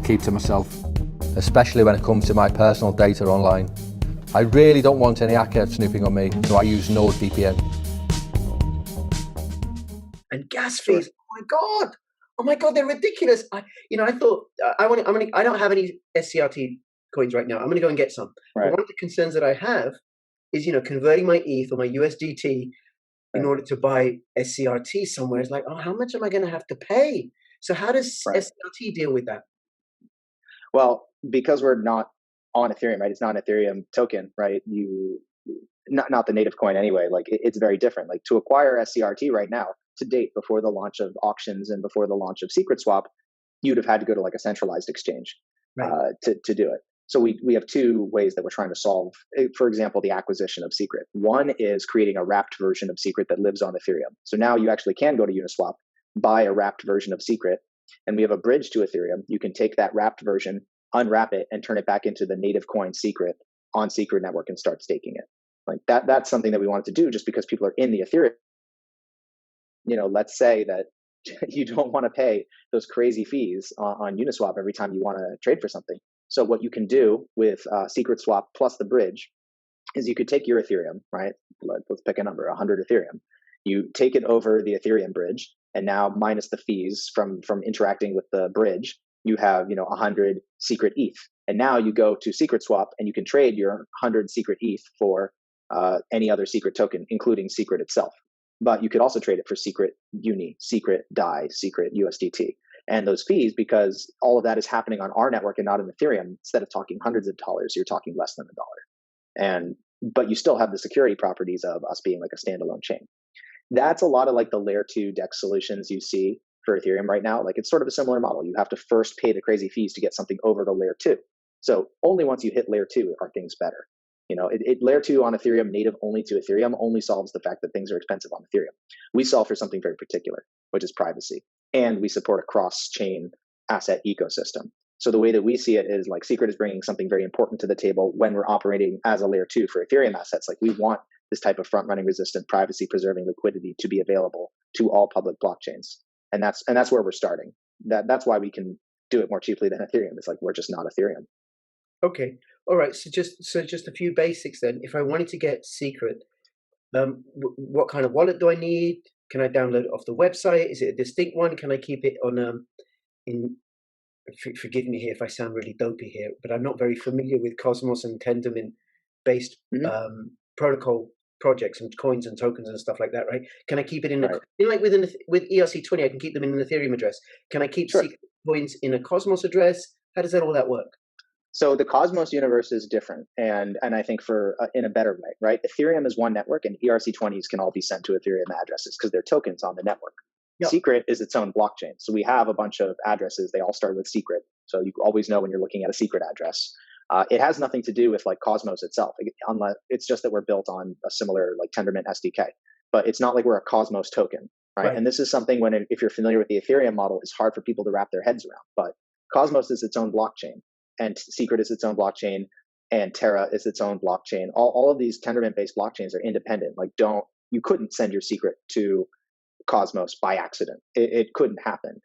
keep to myself, especially when it comes to my personal data online. I really don't want any hacker snooping on me, so I use NordVPN. And gas fees, oh my god, they're ridiculous. I thought I don't have any SCRT coins right now. I'm going to go and get some. Right. But one of the concerns that I have is, converting my ETH or my USDT in order to buy SCRT somewhere. It's like, oh, how much am I going to have to pay? So how does SCRT deal with that? Well, because we're not on Ethereum, right? It's not an Ethereum token, right? Not the native coin anyway. Like it's very different. Like to acquire SCRT right now, to date, before the launch of auctions and before the launch of Secret Swap, you'd have had to go to like a centralized exchange to do it. So we have two ways that we're trying to solve, for example, the acquisition of Secret. One is creating a wrapped version of Secret that lives on Ethereum. So now you actually can go to Uniswap, buy a wrapped version of Secret, and we have a bridge to Ethereum. You can take that wrapped version, unwrap it, and turn it back into the native coin Secret on Secret Network and start staking it. Like that's something that we wanted to do just because people are in the Ethereum. Let's say that you don't want to pay those crazy fees on Uniswap every time you want to trade for something. So what you can do with Secret Swap plus the bridge is you could take your Ethereum, right? Let's pick a number, 100 Ethereum. You take it over the Ethereum bridge, and now minus the fees from interacting with the bridge, you have 100 Secret ETH. And now you go to Secret Swap and you can trade your 100 Secret ETH for any other Secret token, including Secret itself. But you could also trade it for Secret Uni, Secret DAI, Secret USDT. And those fees, because all of that is happening on our network and not in Ethereum, instead of talking hundreds of dollars, you're talking less than $1. But you still have the security properties of us being like a standalone chain. That's a lot of like the layer 2 DEX solutions you see for Ethereum right now. Like it's sort of a similar model. You have to first pay the crazy fees to get something over to layer 2. So only once you hit layer 2 are things better. Layer 2 on Ethereum, native only to Ethereum, only solves the fact that things are expensive on Ethereum. We solve for something very particular, which is privacy. And we support a cross-chain asset ecosystem. So the way that we see it is like Secret is bringing something very important to the table when we're operating as a layer 2 for Ethereum assets. Like we want this type of front-running resistant, privacy-preserving liquidity to be available to all public blockchains. And that's where we're starting. That's why we can do it more cheaply than Ethereum. It's like we're just not Ethereum. Okay. All right. So just a few basics then. If I wanted to get Secret, what kind of wallet do I need? Can I download it off the website? Is it a distinct one? Can I keep it on forgive me here if I sound really dopey here, but I'm not very familiar with Cosmos and Tendermint based protocol projects and coins and tokens and stuff like that, right? Can I keep it with ERC20? I can keep them in an Ethereum address. Can I keep Secret coins in a Cosmos address? How does all that work? So the Cosmos universe is different, and I think in a better way, right? Ethereum is one network, and ERC20s can all be sent to Ethereum addresses because they're tokens on the network. Yep. Secret is its own blockchain. So we have a bunch of addresses. They all start with Secret. So you always know when you're looking at a Secret address. It has nothing to do with like Cosmos itself. It's just that we're built on a similar like Tendermint SDK. But it's not like we're a Cosmos token, right? And this is something if you're familiar with the Ethereum model, it's hard for people to wrap their heads around. But Cosmos is its own blockchain. And Secret is its own blockchain, and Terra is its own blockchain. All of these Tendermint-based blockchains are independent. Like, you couldn't send your Secret to Cosmos by accident. It couldn't happen.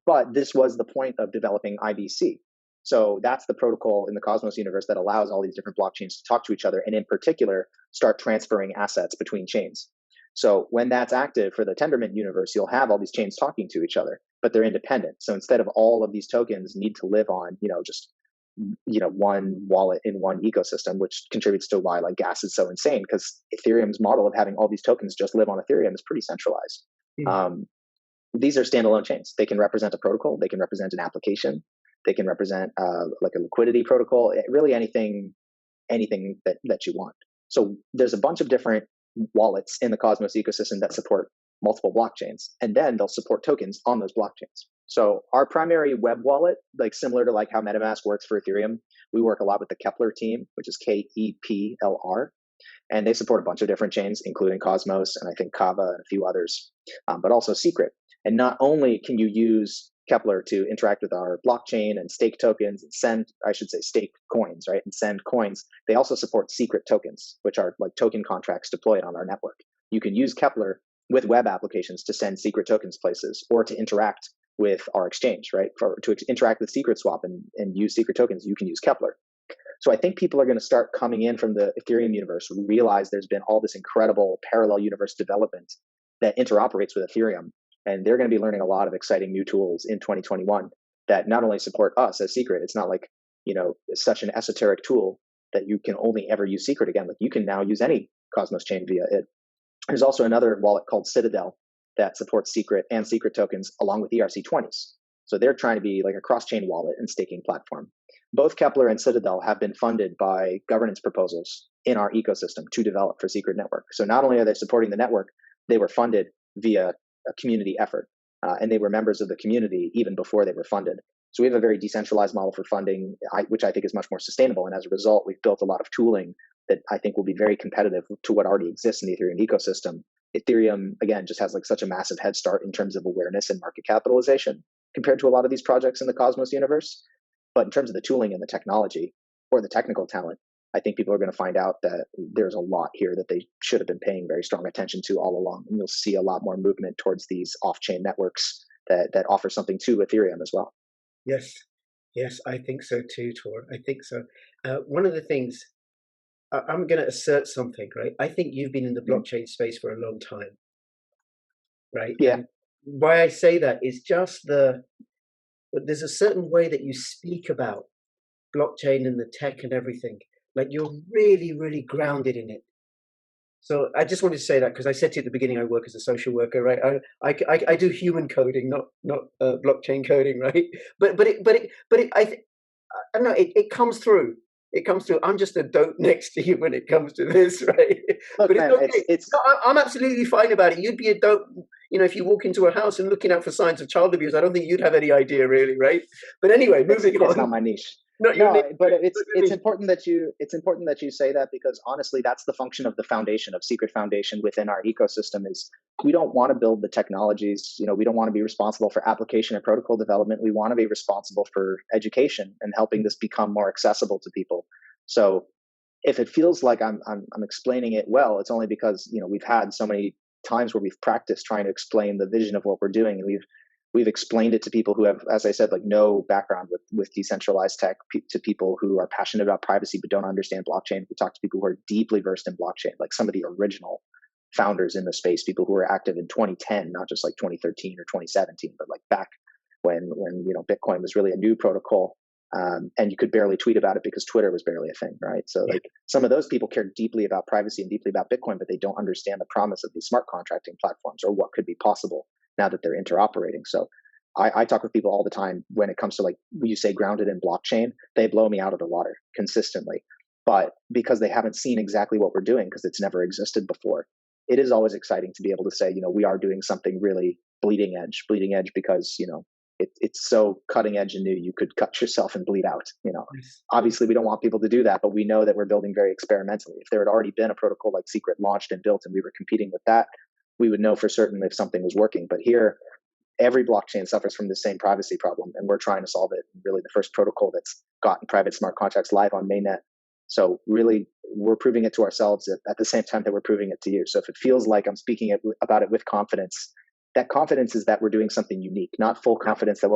But this was the point of developing IBC. So that's the protocol in the Cosmos universe that allows all these different blockchains to talk to each other, and in particular, start transferring assets between chains. So when that's active for the Tendermint universe, you'll have all these chains talking to each other, but they're independent. So instead of all of these tokens need to live on, one wallet in one ecosystem, which contributes to why like gas is so insane, because Ethereum's model of having all these tokens just live on Ethereum is pretty centralized. These are standalone chains. They can represent a protocol. They can represent an application. They can represent like a liquidity protocol, really anything that you want. So there's a bunch of different wallets in the Cosmos ecosystem that support multiple blockchains, and then they'll support tokens on those blockchains. So our primary web wallet, like similar to like how MetaMask works for Ethereum, we work a lot with the Kepler team, which is KEPLR, and they support a bunch of different chains, including Cosmos and I think Kava and a few others, but also Secret. And not only can you use Kepler to interact with our blockchain and stake tokens and stake coins, right? And send coins. They also support Secret tokens, which are like token contracts deployed on our network. You can use Kepler with web applications to send Secret tokens places or to interact with our exchange, right? To interact with Secret Swap and use secret tokens, you can use Kepler. So I think people are going to start coming in from the Ethereum universe, realize there's been all this incredible parallel universe development that interoperates with Ethereum. And they're going to be learning a lot of exciting new tools in 2021 that not only support us as Secret, it's not like, it's such an esoteric tool that you can only ever use Secret again. Like you can now use any Cosmos chain via it. There's also another wallet called Citadel that supports Secret and Secret tokens along with ERC20s. So they're trying to be like a cross-chain wallet and staking platform. Both Kepler and Citadel have been funded by governance proposals in our ecosystem to develop for Secret Network. So not only are they supporting the network, they were funded via a community effort, and they were members of the community even before they were funded. So we have a very decentralized model for funding, which I think is much more sustainable. And as a result, we've built a lot of tooling that I think will be very competitive to what already exists in the Ethereum ecosystem. Ethereum, again, just has like such a massive head start in terms of awareness and market capitalization compared to a lot of these projects in the Cosmos universe. But in terms of the tooling and the technology or the technical talent, I think people are going to find out that there's a lot here that they should have been paying very strong attention to all along. And you'll see a lot more movement towards these off-chain networks that offer something to Ethereum as well. Yes, I think so too, Tor. I think so. One of the things, I'm going to assert something, right? I think you've been in the blockchain space for a long time, right? Yeah. And why I say that is just there's a certain way that you speak about blockchain and the tech and everything. Like you're really, really grounded in it. So I just wanted to say that because I said to you at the beginning, I work as a social worker, right? I do human coding, not blockchain coding, right? But I don't know. It comes through. It comes through. I'm just a dope next to you when it comes to this, right? Look, but man, it's okay. No, I'm absolutely fine about it. You'd be a dope, if you walk into a house and looking out for signs of child abuse, I don't think you'd have any idea, really, right? But anyway, moving on. It's not my niche. But it's important that you say that, because honestly, that's the function of the foundation of Secret Foundation within our ecosystem. Is we don't want to build the technologies. We don't want to be responsible for application and protocol development. We want to be responsible for education and helping this become more accessible to people. So if it feels like I'm explaining it well, it's only because we've had so many times where we've practiced trying to explain the vision of what we're doing, and we've explained it to people who have, as I said, like no background with decentralized tech, to people who are passionate about privacy but don't understand blockchain. We talk to people who are deeply versed in blockchain, like some of the original founders in the space, people who were active in 2010, not just like 2013 or 2017, but like back when Bitcoin was really a new protocol, and you could barely tweet about it because Twitter was barely a thing, right? So like some of those people care deeply about privacy and deeply about Bitcoin, but they don't understand the promise of these smart contracting platforms or what could be possible now that they're interoperating. So I talk with people all the time when it comes to, like, you say grounded in blockchain, they blow me out of the water consistently. But because they haven't seen exactly what we're doing, because it's never existed before, it is always exciting to be able to say, we are doing something really bleeding edge because, it's so cutting edge and new, you could cut yourself and bleed out. Obviously we don't want people to do that, but we know that we're building very experimentally. If there had already been a protocol like Secret launched and built and we were competing with that, we would know for certain if something was working. But here, every blockchain suffers from the same privacy problem, and we're trying to solve it. Really, the first protocol that's gotten private smart contracts live on mainnet. So really, we're proving it to ourselves at the same time that we're proving it to you. So if it feels like I'm speaking about it with confidence, that confidence is that we're doing something unique, not full confidence that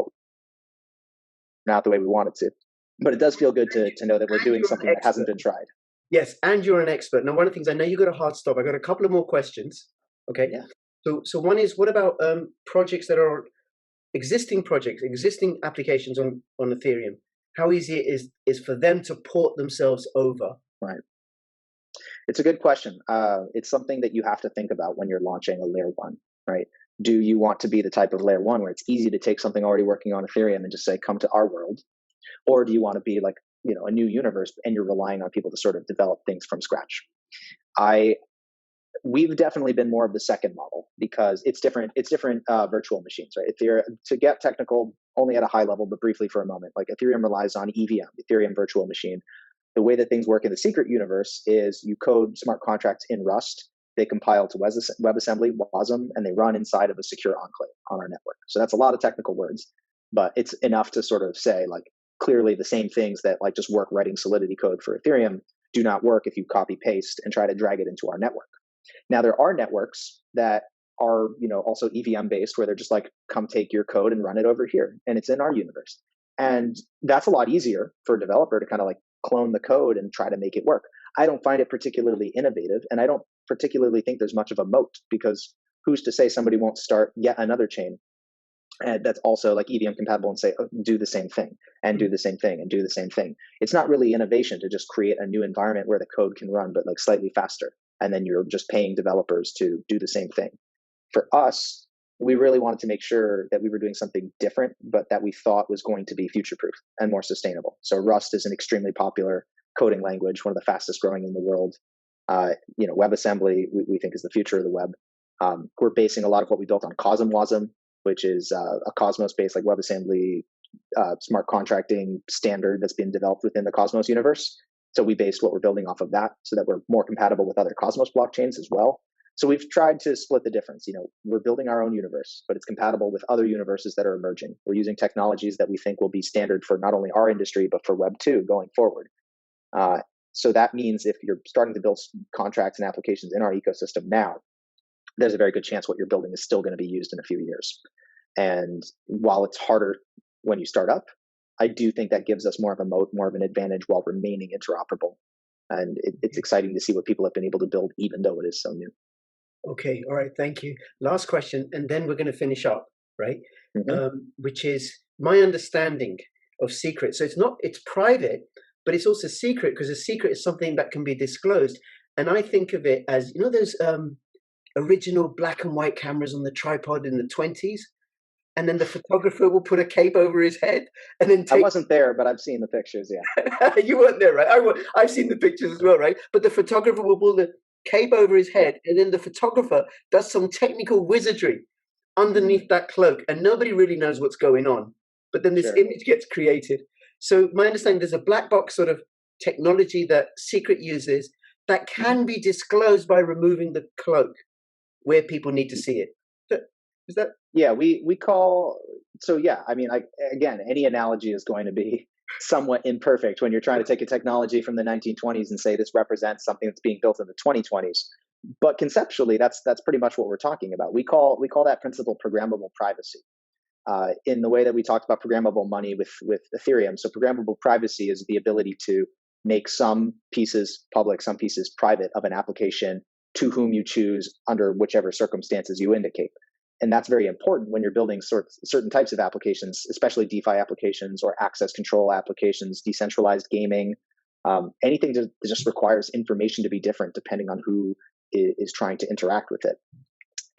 not the way we want it to. But it does feel good to know that we're doing something that hasn't been tried. Yes, and you're an expert. Now, one of the things, I know you got a hard stop. I got a couple of more questions. Okay. Yeah. So one is, what about projects that are existing applications on Ethereum? How easy it is for them to port themselves over? Right. It's a good question. It's something that you have to think about when you're launching a layer one, right? Do you want to be the type of layer one where it's easy to take something already working on Ethereum and just say, come to our world? Or do you want to be like, a new universe and you're relying on people to sort of develop things from scratch? We've definitely been more of the second model, because it's different virtual machines, right? To get technical only at a high level, but briefly for a moment, like Ethereum relies on EVM, Ethereum virtual machine. The way that things work in the Secret universe is you code smart contracts in Rust, they compile to WebAssembly, WASM, and they run inside of a secure enclave on our network. So that's a lot of technical words, but it's enough to sort of say, like, clearly the same things that like just work writing Solidity code for Ethereum do not work if you copy paste and try to drag it into our network. Now, there are networks that are, also EVM based, where they're just like, come take your code and run it over here, and it's in our universe. And that's a lot easier for a developer to kind of like clone the code and try to make it work. I don't find it particularly innovative, and I don't particularly think there's much of a moat, because who's to say somebody won't start yet another chain and that's also like EVM compatible and say, oh, do the same thing and do the same thing and do the same thing. It's not really innovation to just create a new environment where the code can run, but like slightly faster. And then you're just paying developers to do the same thing. For us, we really wanted to make sure that we were doing something different, but that we thought was going to be future-proof and more sustainable. So Rust is an extremely popular coding language, one of the fastest growing in the world. WebAssembly, we think is the future of the web. We're basing a lot of what we built on CosmWasm, which is a Cosmos-based like WebAssembly smart contracting standard that's been developed within the Cosmos universe. So we based what we're building off of that so that we're more compatible with other Cosmos blockchains as well. So we've tried to split the difference. We're building our own universe, but it's compatible with other universes that are emerging. We're using technologies that we think will be standard for not only our industry, but for Web 2 going forward. So that means if you're starting to build contracts and applications in our ecosystem now, there's a very good chance what you're building is still going to be used in a few years. And while it's harder when you start up, I do think that gives us more of a moat, more of an advantage while remaining interoperable. And it's exciting to see what people have been able to build, even though it is so new. Okay, all right, thank you. Last question, and then we're going to finish up, right? Mm-hmm. Which is my understanding of secret. So it's private, but it's also secret, because a secret is something that can be disclosed. And I think of it as, those original black and white cameras on the tripod in the 1920s, and then the photographer will put a cape over his head and then I wasn't there, but I've seen the pictures. Yeah. You weren't there, right? I've seen the pictures as well, right? But the photographer will pull the cape over his head, and then the photographer does some technical wizardry underneath that cloak, and nobody really knows what's going on. But then this image gets created. So my understanding, there's a black box sort of technology that Secret uses that can be disclosed by removing the cloak where people need to see it. Is that? Yeah, we call, so yeah, I mean, again, any analogy is going to be somewhat imperfect when you're trying to take a technology from the 1920s and say this represents something that's being built in the 2020s. But conceptually, that's pretty much what we're talking about. We call that principle programmable privacy. In the way that we talked about programmable money with Ethereum. So programmable privacy is the ability to make some pieces public, some pieces private of an application to whom you choose under whichever circumstances you indicate. And that's very important when you're building certain types of applications, especially DeFi applications or access control applications, decentralized gaming, anything that just requires information to be different depending on who is trying to interact with it.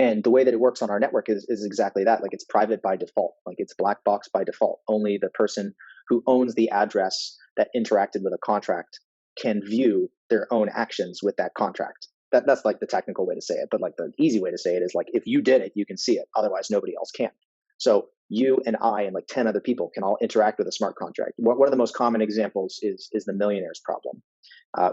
And the way that it works on our network is exactly that. Like, it's private by default, like it's black box by default. Only the person who owns the address that interacted with a contract can view their own actions with that contract. That's like the technical way to say it, but like the easy way to say it is like, if you did it, you can see it. Otherwise, nobody else can. So you and I and like 10 other people can all interact with a smart contract. One of the most common examples is the millionaire's problem,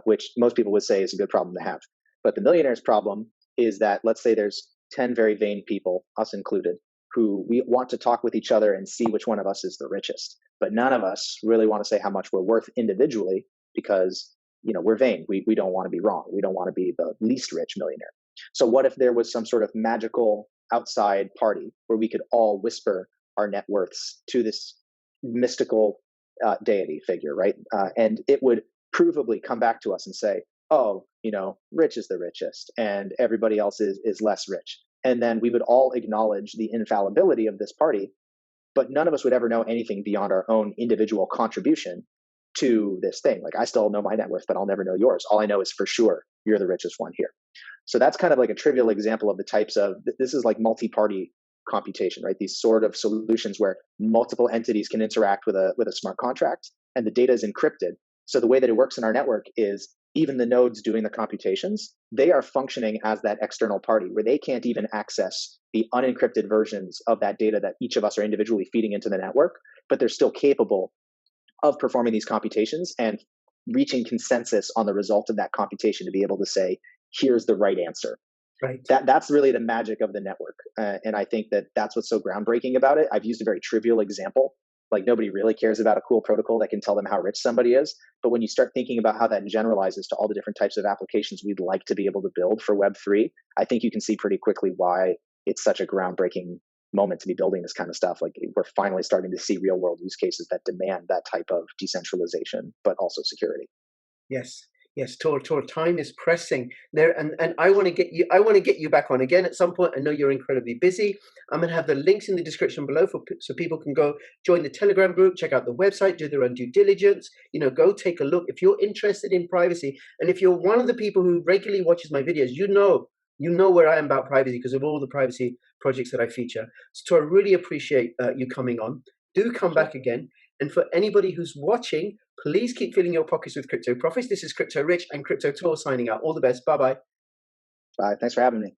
which most people would say is a good problem to have. But the millionaire's problem is that, let's say there's 10 very vain people, us included, who we want to talk with each other and see which one of us is the richest. But none of us really want to say how much we're worth individually because we're vain. We don't want to be wrong. We don't want to be the least rich millionaire. So what if there was some sort of magical outside party where we could all whisper our net worths to this mystical deity figure, right? And it would provably come back to us and say, oh, rich is the richest and everybody else is less rich. And then we would all acknowledge the infallibility of this party, but none of us would ever know anything beyond our own individual contribution to this thing. Like, I still know my net worth, but I'll never know yours. All I know is for sure you're the richest one here. So that's kind of like a trivial example of the types of, this is like multi-party computation, right? These sort of solutions where multiple entities can interact with a smart contract and the data is encrypted. So the way that it works in our network is even the nodes doing the computations, they are functioning as that external party where they can't even access the unencrypted versions of that data that each of us are individually feeding into the network, but they're still capable of performing these computations and reaching consensus on the result of that computation to be able to say, here's the right answer. Right. That's really the magic of the network. And I think that that's what's so groundbreaking about it. I've used a very trivial example. Like, nobody really cares about a cool protocol that can tell them how rich somebody is. But when you start thinking about how that generalizes to all the different types of applications we'd like to be able to build for Web3, I think you can see pretty quickly why it's such a groundbreaking moment to be building this kind of stuff. Like, we're finally starting to see real world use cases that demand that type of decentralization, but also security. Yes, Tor, time is pressing there, and I want to get you back on again at some point. I know you're incredibly busy. I'm going to have the links in the description below so people can go join the Telegram group, check out the website, do their own due diligence. Go take a look if you're interested in privacy, and if you're one of the people who regularly watches my videos, you know where I am about privacy because of all the privacy projects that I feature. So I really appreciate you coming on. Do come back again. And for anybody who's watching, please keep filling your pockets with crypto profits. This is Crypto Rich and Crypto Tor signing out. All the best. Bye-bye. Bye. Thanks for having me.